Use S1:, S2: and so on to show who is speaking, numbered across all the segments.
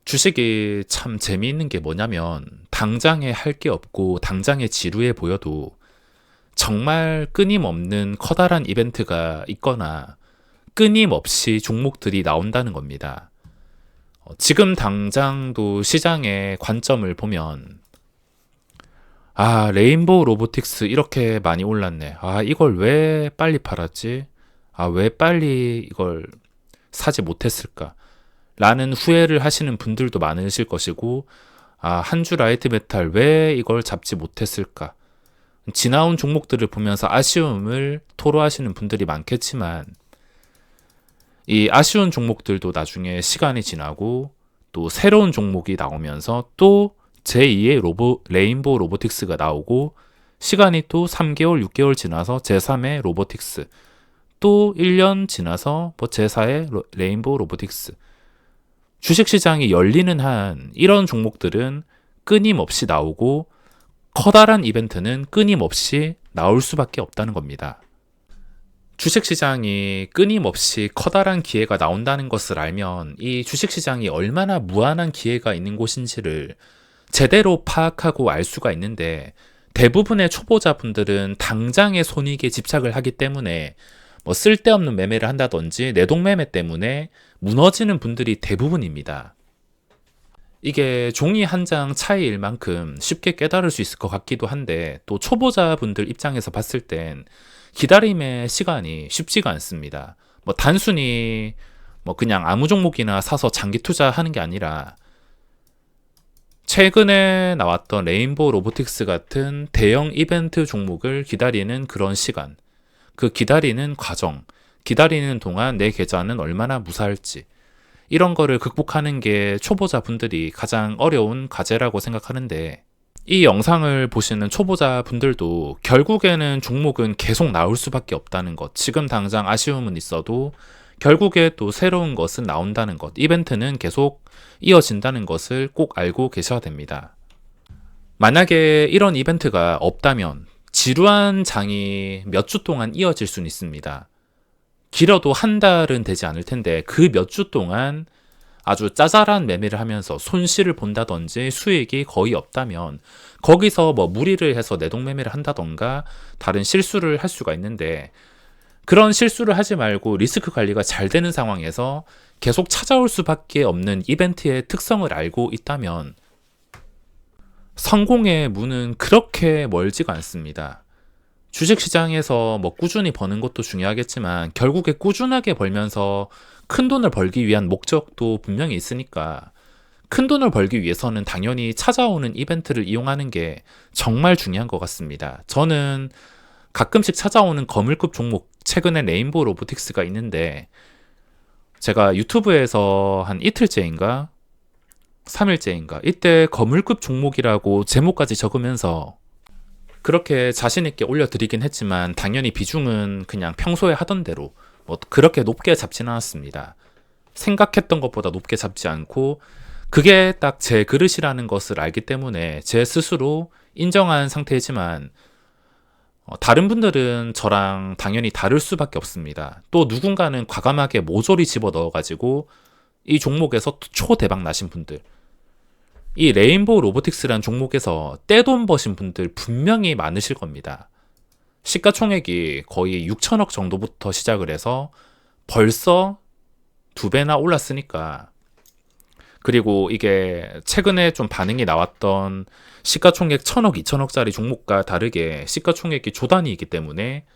S1: 주식이 참 재미있는 게 뭐냐면 당장에 할 게 없고 당장에 지루해 보여도 정말 끊임없는 커다란 이벤트가 있거나 끊임없이 종목들이 나온다는 겁니다. 지금 당장도 시장의 관점을 보면 레인보우 로보틱스 이렇게 많이 올랐네. 이걸 왜 빨리 팔았지? 왜 빨리 이걸 사지 못했을까? 라는 후회를 하시는 분들도 많으실 것이고, 한주 라이트 메탈 왜 이걸 잡지 못했을까? 지나온 종목들을 보면서 아쉬움을 토로하시는 분들이 많겠지만, 이 아쉬운 종목들도 나중에 시간이 지나고 또 새로운 종목이 나오면서 또 제2의 레인보우 로보틱스가 나오고 시간이 또 3개월, 6개월 지나서 제3의 로보틱스, 또 1년 지나서 제4의 레인보우 로보틱스. 주식시장이 열리는 한 이런 종목들은 끊임없이 나오고 커다란 이벤트는 끊임없이 나올 수밖에 없다는 겁니다. 주식시장이 끊임없이 커다란 기회가 나온다는 것을 알면 이 주식시장이 얼마나 무한한 기회가 있는 곳인지를 제대로 파악하고 알 수가 있는데, 대부분의 초보자분들은 당장의 손익에 집착을 하기 때문에 쓸데없는 매매를 한다든지 내동매매 때문에 무너지는 분들이 대부분입니다. 이게 종이 한 장 차이일 만큼 쉽게 깨달을 수 있을 것 같기도 한데, 또 초보자분들 입장에서 봤을 땐 기다림의 시간이 쉽지가 않습니다. 단순히 그냥 아무 종목이나 사서 장기 투자하는 게 아니라 최근에 나왔던 레인보우 로보틱스 같은 대형 이벤트 종목을 기다리는 그런 시간, 그 기다리는 과정, 기다리는 동안 내 계좌는 얼마나 무사할지, 이런 거를 극복하는 게 초보자분들이 가장 어려운 과제라고 생각하는데, 이 영상을 보시는 초보자분들도 결국에는 종목은 계속 나올 수밖에 없다는 것, 지금 당장 아쉬움은 있어도 결국에 또 새로운 것은 나온다는 것, 이벤트는 계속 이어진다는 것을 꼭 알고 계셔야 됩니다. 만약에 이런 이벤트가 없다면 지루한 장이 몇 주 동안 이어질 수는 있습니다. 길어도 한 달은 되지 않을 텐데 그 몇 주 동안 아주 짜잘한 매매를 하면서 손실을 본다든지 수익이 거의 없다면 거기서 무리를 해서 내동매매를 한다던가 다른 실수를 할 수가 있는데, 그런 실수를 하지 말고 리스크 관리가 잘 되는 상황에서 계속 찾아올 수밖에 없는 이벤트의 특성을 알고 있다면 성공의 문은 그렇게 멀지가 않습니다. 주식시장에서 꾸준히 버는 것도 중요하겠지만 결국에 꾸준하게 벌면서 큰 돈을 벌기 위한 목적도 분명히 있으니까, 큰 돈을 벌기 위해서는 당연히 찾아오는 이벤트를 이용하는 게 정말 중요한 것 같습니다. 저는 가끔씩 찾아오는 거물급 종목, 최근에 레인보우 로보틱스가 있는데 제가 유튜브에서 한 이틀째인가 3일째인가 이때 거물급 종목이라고 제목까지 적으면서 그렇게 자신있게 올려드리긴 했지만 당연히 비중은 그냥 평소에 하던 대로 그렇게 높게 잡지는 않았습니다. 생각했던 것보다 높게 잡지 않고, 그게 딱 제 그릇이라는 것을 알기 때문에 제 스스로 인정한 상태이지만 다른 분들은 저랑 당연히 다를 수밖에 없습니다. 또 누군가는 과감하게 모조리 집어넣어가지고 이 종목에서 초대박 나신 분들, 이 레인보우 로보틱스라는 종목에서 떼돈 버신 분들 분명히 많으실 겁니다. 시가총액이 거의 6천억 정도부터 시작을 해서 벌써 2배나 올랐으니까, 그리고 이게 최근에 좀 반응이 나왔던 시가총액 1,000억, 2천억짜리 종목과 다르게 시가총액이 조단위이기 때문에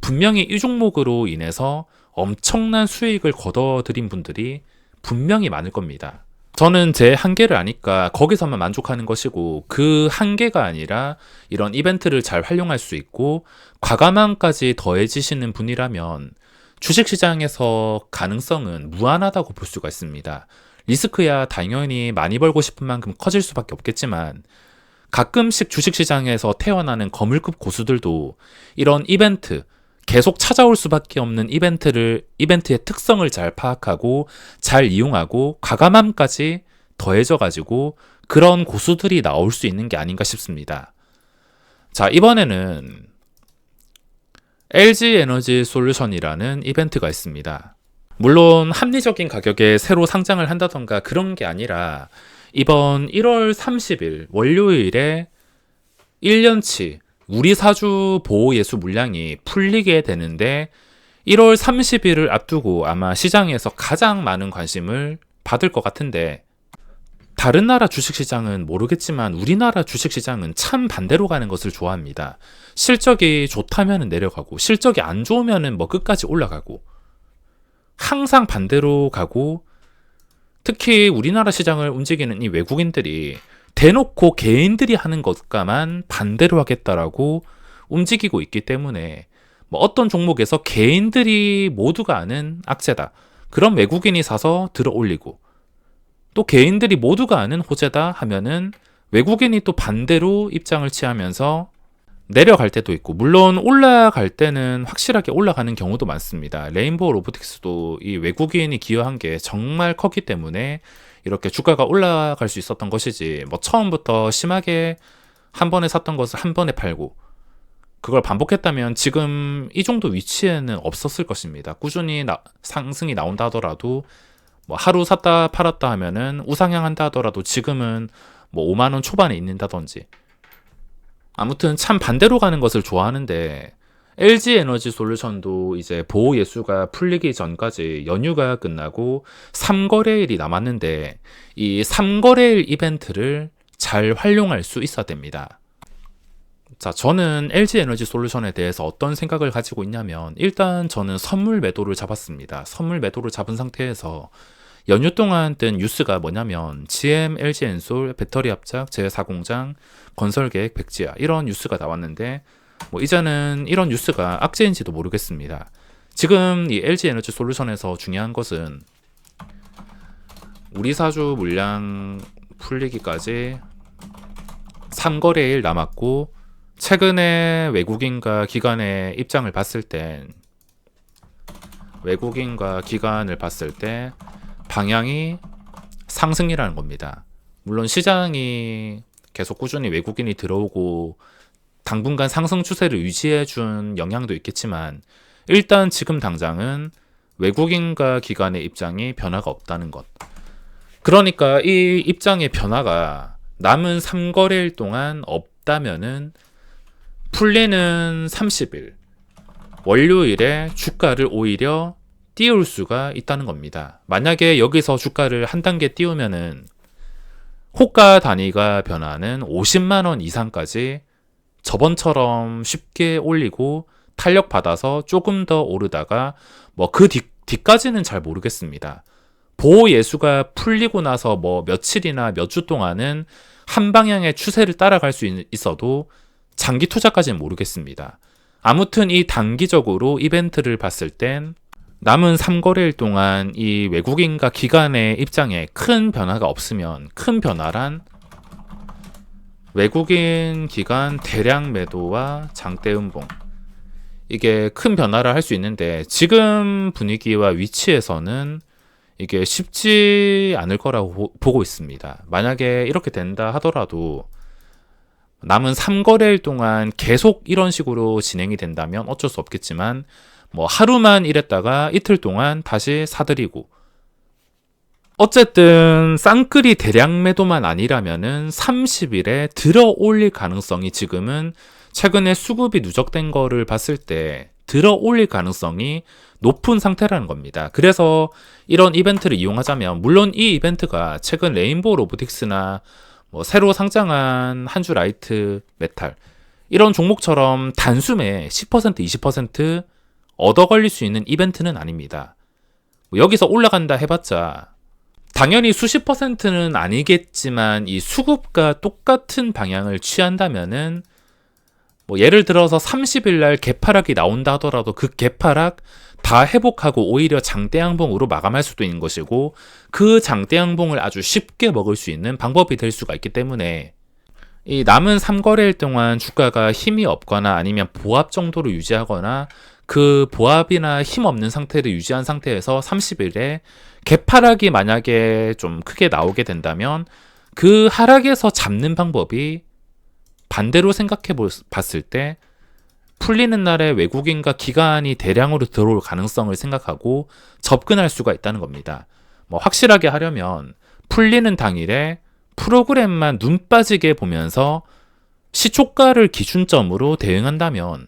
S1: 분명히 이 종목으로 인해서 엄청난 수익을 거둬들인 분들이 분명히 많을 겁니다. 저는 제 한계를 아니까 거기서만 만족하는 것이고, 그 한계가 아니라 이런 이벤트를 잘 활용할 수 있고 과감함까지 더해지시는 분이라면 주식시장에서 가능성은 무한하다고 볼 수가 있습니다. 리스크야 당연히 많이 벌고 싶은 만큼 커질 수밖에 없겠지만, 가끔씩 주식시장에서 태어나는 거물급 고수들도 이런 이벤트, 계속 찾아올 수밖에 없는 이벤트의 특성을 잘 파악하고 잘 이용하고 과감함까지 더해져가지고 그런 고수들이 나올 수 있는 게 아닌가 싶습니다. 자, 이번에는 LG 에너지 솔루션이라는 이벤트가 있습니다. 물론 합리적인 가격에 새로 상장을 한다던가 그런 게 아니라 이번 1월 30일 월요일에 1년치 우리 사주 보호예수 물량이 풀리게 되는데 1월 30일을 앞두고 아마 시장에서 가장 많은 관심을 받을 것 같은데, 다른 나라 주식시장은 모르겠지만 우리나라 주식시장은 참 반대로 가는 것을 좋아합니다. 실적이 좋다면 내려가고 실적이 안 좋으면 뭐 끝까지 올라가고 항상 반대로 가고, 특히 우리나라 시장을 움직이는 이 외국인들이 대놓고 개인들이 하는 것과만 반대로 하겠다라고 움직이고 있기 때문에 뭐 어떤 종목에서 개인들이 모두가 아는 악재다, 그런 외국인이 사서 들어 올리고, 또 개인들이 모두가 아는 호재다 하면은 외국인이 또 반대로 입장을 취하면서 내려갈 때도 있고, 물론 올라갈 때는 확실하게 올라가는 경우도 많습니다. 레인보우 로보틱스도 이 외국인이 기여한 게 정말 컸기 때문에 이렇게 주가가 올라갈 수 있었던 것이지, 뭐 처음부터 심하게 한 번에 샀던 것을 한 번에 팔고 그걸 반복했다면 지금 이 정도 위치에는 없었을 것입니다. 꾸준히 상승이 나온다 하더라도, 뭐 하루 샀다 팔았다 하면은 우상향한다 하더라도 지금은 뭐 5만 원 초반에 있는다든지, 아무튼 참 반대로 가는 것을 좋아하는데, LG 에너지 솔루션도 이제 보호 예수가 풀리기 전까지 연휴가 끝나고 3거래일이 남았는데, 이 3거래일 이벤트를 잘 활용할 수 있어야 됩니다. 자, 저는 LG 에너지 솔루션에 대해서 어떤 생각을 가지고 있냐면, 일단 저는 선물 매도를 잡았습니다. 선물 매도를 잡은 상태에서 연휴 동안 뜬 뉴스가 뭐냐면 GM, LG 엔솔, 배터리 합작, 제4공장, 건설 계획 백지화, 이런 뉴스가 나왔는데, 뭐 이제는 이런 뉴스가 악재인지도 모르겠습니다. 지금 이 LG 에너지 솔루션에서 중요한 것은 우리 사주 물량 풀리기까지 3거래일 남았고, 최근에 외국인과 기관의 입장을 봤을 때, 방향이 상승이라는 겁니다. 물론 시장이 계속 꾸준히 외국인이 들어오고 당분간 상승 추세를 유지해 준 영향도 있겠지만, 일단 지금 당장은 외국인과 기관의 입장이 변화가 없다는 것. 그러니까 이 입장의 변화가 남은 3거래일 동안 없다면은 풀리는 30일 월요일에 주가를 오히려 띄울 수가 있다는 겁니다. 만약에 여기서 주가를 한 단계 띄우면은 호가 단위가 변하는 50만 원 이상까지 저번처럼 쉽게 올리고 탄력 받아서 조금 더 오르다가, 뭐 그 뒤까지는 잘 모르겠습니다. 보호 예수가 풀리고 나서 뭐 며칠이나 몇 주 동안은 한 방향의 추세를 따라갈 수 있어도 장기 투자까지는 모르겠습니다. 아무튼 이 단기적으로 이벤트를 봤을 땐 남은 3거래일 동안 이 외국인과 기관의 입장에 큰 변화가 없으면, 큰 변화란 외국인 기관 대량 매도와 장대 음봉, 이게 큰 변화를 할 수 있는데, 지금 분위기와 위치에서는 이게 쉽지 않을 거라고 보고 있습니다. 만약에 이렇게 된다 하더라도 남은 3거래일 동안 계속 이런 식으로 진행이 된다면 어쩔 수 없겠지만, 뭐 하루만 이랬다가 이틀 동안 다시 사들이고, 어쨌든 쌍끌이 대량 매도만 아니라면은 30일에 들어 올릴 가능성이, 지금은 최근에 수급이 누적된 거를 봤을 때 들어 올릴 가능성이 높은 상태라는 겁니다. 그래서 이런 이벤트를 이용하자면, 물론 이 이벤트가 최근 레인보우 로보틱스나 뭐 새로 상장한 한주 라이트 메탈, 이런 종목처럼 단숨에 10% 20% 얻어 걸릴 수 있는 이벤트는 아닙니다. 뭐 여기서 올라간다 해봤자 당연히 수십 %는 아니겠지만, 이 수급과 똑같은 방향을 취한다면은, 뭐 예를 들어서 30일 날 개파락이 나온다 하더라도 그 개파락 다 회복하고 오히려 장대양봉으로 마감할 수도 있는 것이고, 그 장대양봉을 아주 쉽게 먹을 수 있는 방법이 될 수가 있기 때문에, 이 남은 3거래일 동안 주가가 힘이 없거나 아니면 보합 정도로 유지하거나 그 보합이나 힘 없는 상태를 유지한 상태에서 30일에 개파락이 만약에 좀 크게 나오게 된다면, 그 하락에서 잡는 방법이 반대로 생각해 봤을 때 풀리는 날에 외국인과 기관이 대량으로 들어올 가능성을 생각하고 접근할 수가 있다는 겁니다. 뭐 확실하게 하려면 풀리는 당일에 프로그램만 눈 빠지게 보면서 시초가를 기준점으로 대응한다면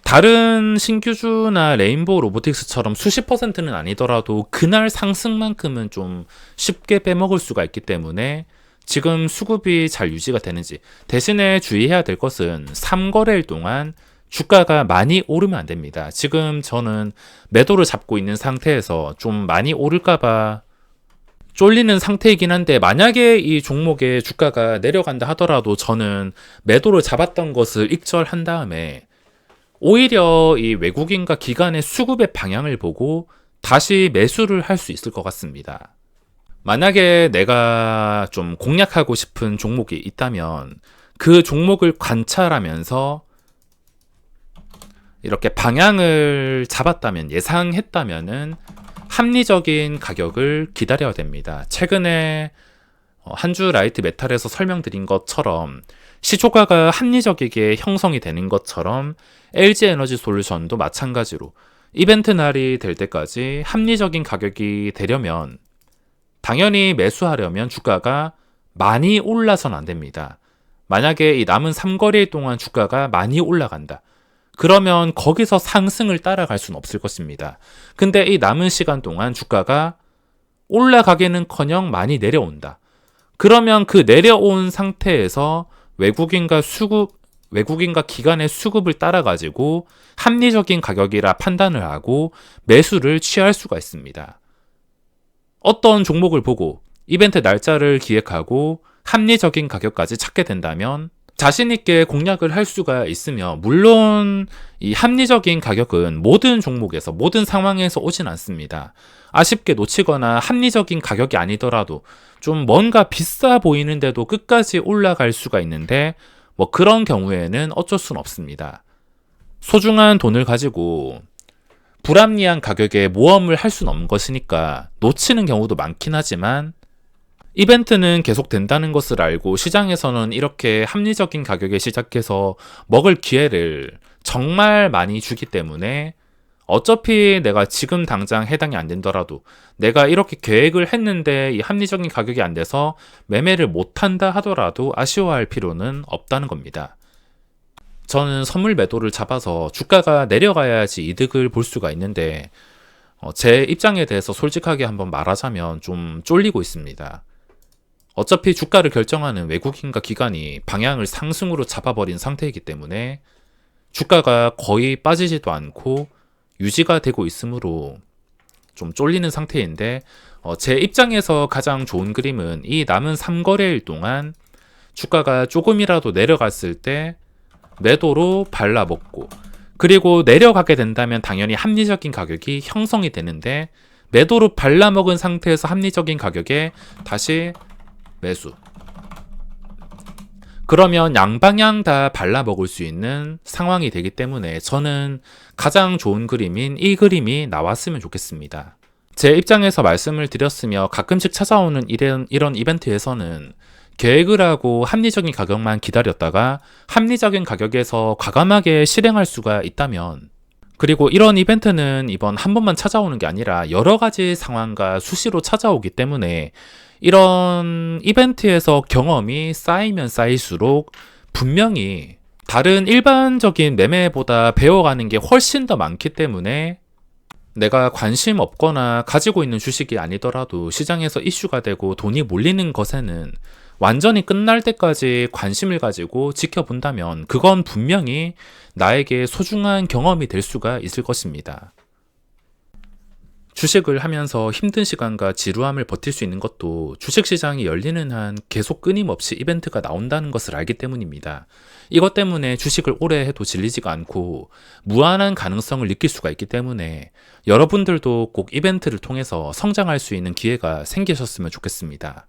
S1: 다른 신규주나 레인보우 로보틱스처럼 수십 퍼센트는 아니더라도 그날 상승만큼은 좀 쉽게 빼먹을 수가 있기 때문에 지금 수급이 잘 유지가 되는지, 대신에 주의해야 될 것은 3거래일 동안 주가가 많이 오르면 안 됩니다. 지금 저는 매도를 잡고 있는 상태에서 좀 많이 오를까봐 쫄리는 상태이긴 한데, 만약에 이 종목의 주가가 내려간다 하더라도 저는 매도를 잡았던 것을 익절한 다음에 오히려 이 외국인과 기관의 수급의 방향을 보고 다시 매수를 할 수 있을 것 같습니다. 만약에 내가 좀 공략하고 싶은 종목이 있다면 그 종목을 관찰하면서 이렇게 방향을 잡았다면, 예상했다면은 합리적인 가격을 기다려야 됩니다. 최근에 한주 라이트 메탈에서 설명드린 것처럼 시초가가 합리적이게 형성이 되는 것처럼 LG 에너지 솔루션도 마찬가지로 이벤트 날이 될 때까지 합리적인 가격이 되려면, 당연히 매수하려면 주가가 많이 올라서는 안 됩니다. 만약에 이 남은 3거래일 동안 주가가 많이 올라간다, 그러면 거기서 상승을 따라갈 수는 없을 것입니다. 근데 이 남은 시간 동안 주가가 올라가기는커녕 많이 내려온다, 그러면 그 내려온 상태에서 외국인과 기관의 수급을 따라가지고 합리적인 가격이라 판단을 하고 매수를 취할 수가 있습니다. 어떤 종목을 보고 이벤트 날짜를 기획하고 합리적인 가격까지 찾게 된다면 자신있게 공략을 할 수가 있으며, 물론 이 합리적인 가격은 모든 종목에서 모든 상황에서 오진 않습니다. 아쉽게 놓치거나 합리적인 가격이 아니더라도 좀 뭔가 비싸 보이는데도 끝까지 올라갈 수가 있는데, 뭐 그런 경우에는 어쩔 수는 없습니다. 소중한 돈을 가지고 불합리한 가격에 모험을 할 수는 없는 것이니까 놓치는 경우도 많긴 하지만, 이벤트는 계속 된다는 것을 알고 시장에서는 이렇게 합리적인 가격에 시작해서 먹을 기회를 정말 많이 주기 때문에 어차피 내가 지금 당장 해당이 안 된더라도 내가 이렇게 계획을 했는데 이 합리적인 가격이 안 돼서 매매를 못한다 하더라도 아쉬워할 필요는 없다는 겁니다. 저는 선물 매도를 잡아서 주가가 내려가야지 이득을 볼 수가 있는데, 제 입장에 대해서 솔직하게 한번 말하자면 좀 쫄리고 있습니다. 어차피 주가를 결정하는 외국인과 기관이 방향을 상승으로 잡아버린 상태이기 때문에 주가가 거의 빠지지도 않고 유지가 되고 있으므로 좀 쫄리는 상태인데, 제 입장에서 가장 좋은 그림은 이 남은 3거래일 동안 주가가 조금이라도 내려갔을 때 매도로 발라먹고, 그리고 내려가게 된다면 당연히 합리적인 가격이 형성이 되는데, 매도로 발라먹은 상태에서 합리적인 가격에 다시 매수, 그러면 양방향 다 발라먹을 수 있는 상황이 되기 때문에 저는 가장 좋은 그림인 이 그림이 나왔으면 좋겠습니다. 제 입장에서 말씀을 드렸으며, 가끔씩 찾아오는 이런 이벤트에서는 계획을 하고 합리적인 가격만 기다렸다가 합리적인 가격에서 과감하게 실행할 수가 있다면, 그리고 이런 이벤트는 이번 한 번만 찾아오는 게 아니라 여러 가지 상황과 수시로 찾아오기 때문에 이런 이벤트에서 경험이 쌓이면 쌓일수록 분명히 다른 일반적인 매매보다 배워가는 게 훨씬 더 많기 때문에, 내가 관심 없거나 가지고 있는 주식이 아니더라도 시장에서 이슈가 되고 돈이 몰리는 것에는 완전히 끝날 때까지 관심을 가지고 지켜본다면 그건 분명히 나에게 소중한 경험이 될 수가 있을 것입니다. 주식을 하면서 힘든 시간과 지루함을 버틸 수 있는 것도 주식시장이 열리는 한 계속 끊임없이 이벤트가 나온다는 것을 알기 때문입니다. 이것 때문에 주식을 오래 해도 질리지가 않고 무한한 가능성을 느낄 수가 있기 때문에 여러분들도 꼭 이벤트를 통해서 성장할 수 있는 기회가 생기셨으면 좋겠습니다.